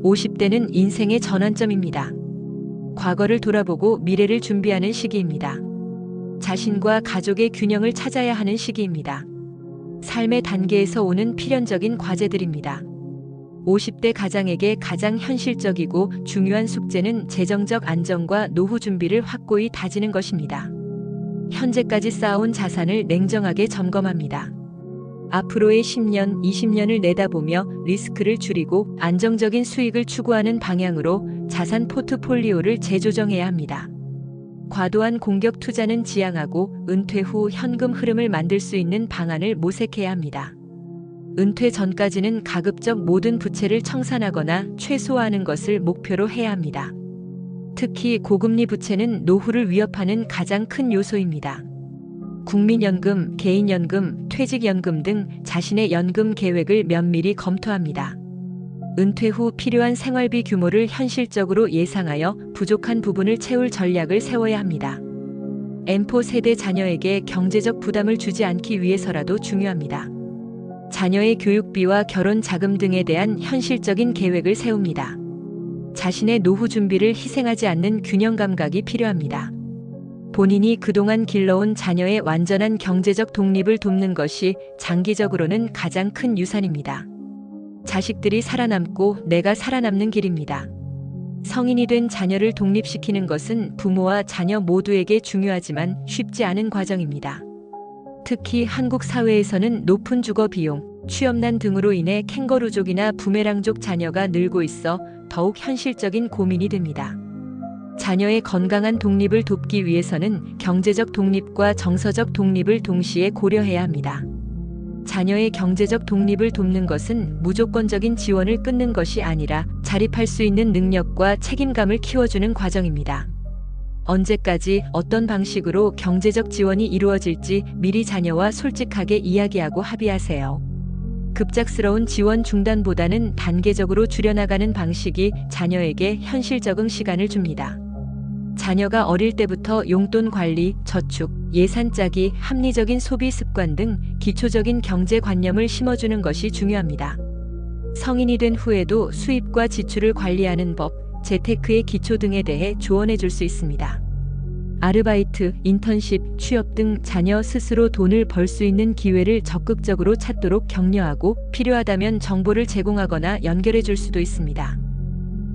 50대는 인생의 전환점입니다. 과거를 돌아보고 미래를 준비하는 시기입니다. 자신과 가족의 균형을 찾아야 하는 시기입니다. 삶의 단계에서 오는 필연적인 과제들입니다. 50대 가장에게 가장 현실적이고 중요한 숙제는 재정적 안정과 노후 준비를 확고히 다지는 것입니다. 현재까지 쌓아온 자산을 냉정하게 점검합니다. 앞으로의 10년, 20년을 내다보며 리스크를 줄이고 안정적인 수익을 추구하는 방향으로 자산 포트폴리오를 재조정해야 합니다. 과도한 공격 투자는 지양하고 은퇴 후 현금 흐름을 만들 수 있는 방안을 모색해야 합니다. 은퇴 전까지는 가급적 모든 부채를 청산하거나 최소화하는 것을 목표로 해야 합니다. 특히 고금리 부채는 노후를 위협하는 가장 큰 요소입니다. 국민연금, 개인연금, 퇴직연금 등 자신의 연금 계획을 면밀히 검토합니다. 은퇴 후 필요한 생활비 규모를 현실적으로 예상하여 부족한 부분을 채울 전략을 세워야 합니다. M4 세대 자녀에게 경제적 부담을 주지 않기 위해서라도 중요합니다. 자녀의 교육비와 결혼 자금 등에 대한 현실적인 계획을 세웁니다. 자신의 노후 준비를 희생하지 않는 균형 감각이 필요합니다. 본인이 그동안 길러온 자녀의 완전한 경제적 독립을 돕는 것이 장기적으로는 가장 큰 유산입니다. 자식들이 살아남고 내가 살아남는 길입니다. 성인이 된 자녀를 독립시키는 것은 부모와 자녀 모두에게 중요하지만 쉽지 않은 과정입니다. 특히 한국 사회에서는 높은 주거 비용, 취업난 등으로 인해 캥거루족이나 부메랑족 자녀가 늘고 있어 더욱 현실적인 고민이 됩니다. 자녀의 건강한 독립을 돕기 위해서는 경제적 독립과 정서적 독립을 동시에 고려해야 합니다. 자녀의 경제적 독립을 돕는 것은 무조건적인 지원을 끊는 것이 아니라 자립할 수 있는 능력과 책임감을 키워주는 과정입니다. 언제까지 어떤 방식으로 경제적 지원이 이루어질지 미리 자녀와 솔직하게 이야기하고 합의하세요. 급작스러운 지원 중단보다는 단계적으로 줄여나가는 방식이 자녀에게 현실 적응 시간을 줍니다. 자녀가 어릴 때부터 용돈 관리, 저축, 예산 짜기, 합리적인 소비 습관 등 기초적인 경제관념을 심어주는 것이 중요합니다. 성인이 된 후에도 수입과 지출을 관리하는 법, 재테크의 기초 등에 대해 조언해 줄 수 있습니다. 아르바이트, 인턴십, 취업 등 자녀 스스로 돈을 벌 수 있는 기회를 적극적으로 찾도록 격려하고 필요하다면 정보를 제공하거나 연결해 줄 수도 있습니다.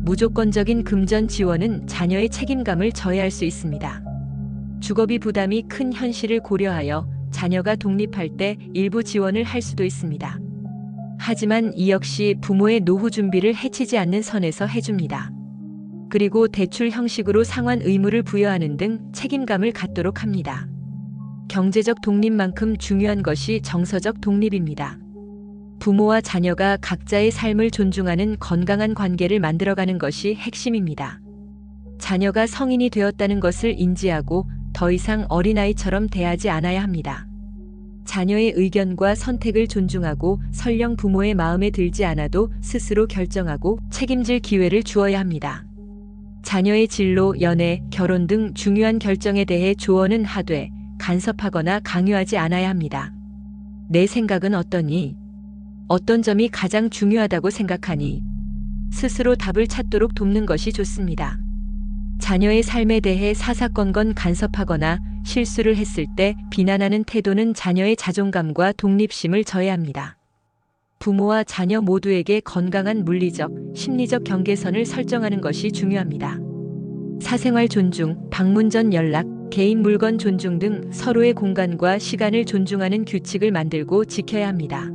무조건적인 금전 지원은 자녀의 책임감을 저해할 수 있습니다. 주거비 부담이 큰 현실을 고려하여 자녀가 독립할 때 일부 지원을 할 수도 있습니다. 하지만 이 역시 부모의 노후 준비를 해치지 않는 선에서 해줍니다. 그리고 대출 형식으로 상환 의무를 부여하는 등 책임감을 갖도록 합니다. 경제적 독립만큼 중요한 것이 정서적 독립입니다. 부모와 자녀가 각자의 삶을 존중하는 건강한 관계를 만들어가는 것이 핵심입니다. 자녀가 성인이 되었다는 것을 인지하고 더 이상 어린아이처럼 대하지 않아야 합니다. 자녀의 의견과 선택을 존중하고 설령 부모의 마음에 들지 않아도 스스로 결정하고 책임질 기회를 주어야 합니다. 자녀의 진로, 연애, 결혼 등 중요한 결정에 대해 조언은 하되 간섭하거나 강요하지 않아야 합니다. 내 생각은 어떠니? 어떤 점이 가장 중요하다고 생각하니? 스스로 답을 찾도록 돕는 것이 좋습니다. 자녀의 삶에 대해 사사건건 간섭하거나 실수를 했을 때 비난하는 태도는 자녀의 자존감과 독립심을 저해합니다. 부모와 자녀 모두에게 건강한 물리적, 심리적 경계선을 설정하는 것이 중요합니다. 사생활 존중, 방문 전 연락, 개인 물건 존중 등 서로의 공간과 시간을 존중하는 규칙을 만들고 지켜야 합니다.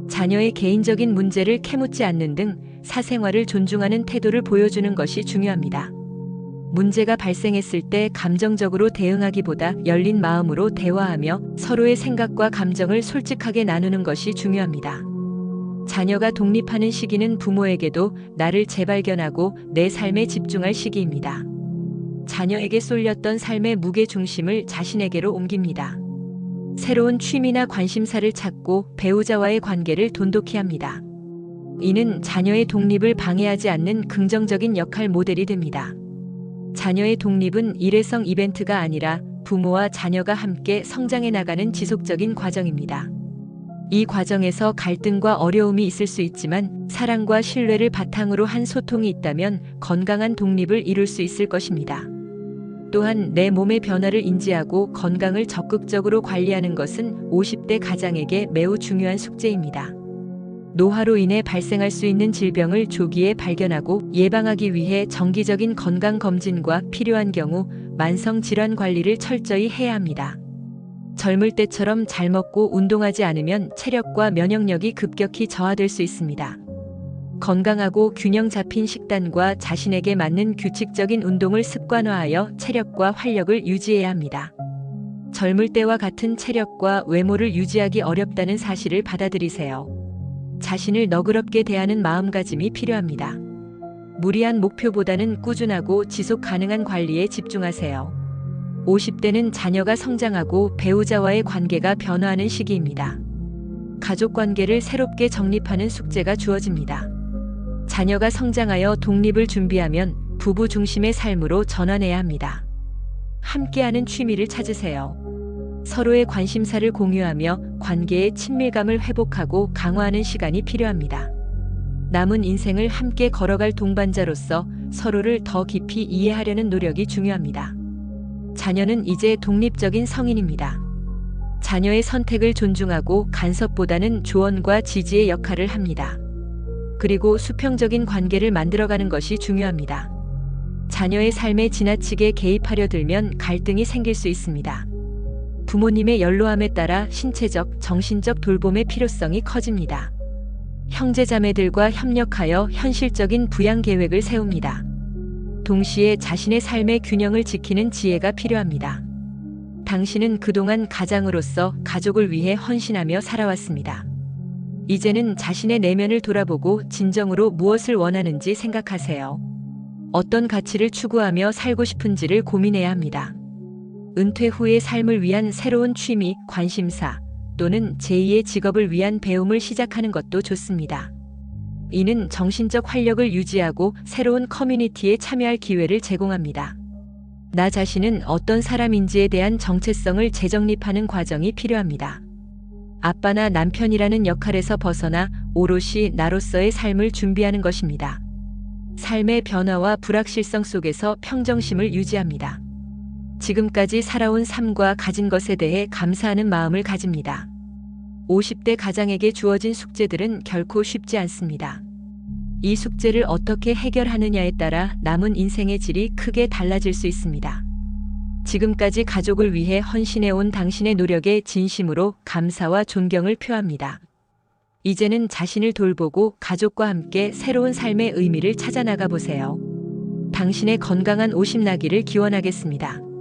자녀의 개인적인 문제를 캐묻지 않는 등 사생활을 존중하는 태도를 보여주는 것이 중요합니다. 문제가 발생했을 때 감정적으로 대응하기보다 열린 마음으로 대화하며 서로의 생각과 감정을 솔직하게 나누는 것이 중요합니다. 자녀가 독립하는 시기는 부모에게도 나를 재발견하고 내 삶에 집중할 시기입니다. 자녀에게 쏠렸던 삶의 무게 중심을 자신에게로 옮깁니다. 새로운 취미나 관심사를 찾고 배우자와의 관계를 돈독히 합니다. 이는 자녀의 독립을 방해하지 않는 긍정적인 역할 모델이 됩니다. 자녀의 독립은 일회성 이벤트가 아니라 부모와 자녀가 함께 성장해 나가는 지속적인 과정입니다. 이 과정에서 갈등과 어려움이 있을 수 있지만 사랑과 신뢰를 바탕으로 한 소통이 있다면 건강한 독립을 이룰 수 있을 것입니다. 또한 내 몸의 변화를 인지하고 건강을 적극적으로 관리하는 것은 50대 가장에게 매우 중요한 숙제입니다. 노화로 인해 발생할 수 있는 질병을 조기에 발견하고 예방하기 위해 정기적인 건강검진과 필요한 경우 만성질환 관리를 철저히 해야 합니다. 젊을 때처럼 잘 먹고 운동하지 않으면 체력과 면역력이 급격히 저하될 수 있습니다. 건강하고 균형 잡힌 식단과 자신에게 맞는 규칙적인 운동을 습관화하여 체력과 활력을 유지해야 합니다. 젊을 때와 같은 체력과 외모를 유지하기 어렵다는 사실을 받아들이세요. 자신을 너그럽게 대하는 마음가짐이 필요합니다. 무리한 목표보다는 꾸준하고 지속 가능한 관리에 집중하세요. 50대는 자녀가 성장하고 배우자와의 관계가 변화하는 시기입니다. 가족 관계를 새롭게 정립하는 숙제가 주어집니다. 자녀가 성장하여 독립을 준비하면 부부 중심의 삶으로 전환해야 합니다. 함께하는 취미를 찾으세요. 서로의 관심사를 공유하며 관계의 친밀감을 회복하고 강화하는 시간이 필요합니다. 남은 인생을 함께 걸어갈 동반자로서 서로를 더 깊이 이해하려는 노력이 중요합니다. 자녀는 이제 독립적인 성인입니다. 자녀의 선택을 존중하고 간섭보다는 조언과 지지의 역할을 합니다. 그리고 수평적인 관계를 만들어가는 것이 중요합니다. 자녀의 삶에 지나치게 개입하려 들면 갈등이 생길 수 있습니다. 부모님의 연로함에 따라 신체적, 정신적 돌봄의 필요성이 커집니다. 형제자매들과 협력하여 현실적인 부양 계획을 세웁니다. 동시에 자신의 삶의 균형을 지키는 지혜가 필요합니다. 당신은 그동안 가장으로서 가족을 위해 헌신하며 살아왔습니다. 이제는 자신의 내면을 돌아보고 진정으로 무엇을 원하는지 생각하세요. 어떤 가치를 추구하며 살고 싶은지를 고민해야 합니다. 은퇴 후의 삶을 위한 새로운 취미, 관심사 또는 제2의 직업을 위한 배움을 시작하는 것도 좋습니다. 이는 정신적 활력을 유지하고 새로운 커뮤니티에 참여할 기회를 제공합니다. 나 자신은 어떤 사람인지에 대한 정체성을 재정립하는 과정이 필요합니다. 아빠나 남편이라는 역할에서 벗어나 오롯이 나로서의 삶을 준비하는 것입니다. 삶의 변화와 불확실성 속에서 평정심을 유지합니다. 지금까지 살아온 삶과 가진 것에 대해 감사하는 마음을 가집니다. 50대 가장에게 주어진 숙제들은 결코 쉽지 않습니다. 이 숙제를 어떻게 해결하느냐에 따라 남은 인생의 질이 크게 달라질 수 있습니다. 지금까지 가족을 위해 헌신해온 당신의 노력에 진심으로 감사와 존경을 표합니다. 이제는 자신을 돌보고 가족과 함께 새로운 삶의 의미를 찾아나가 보세요. 당신의 건강한 50 나기를 기원하겠습니다.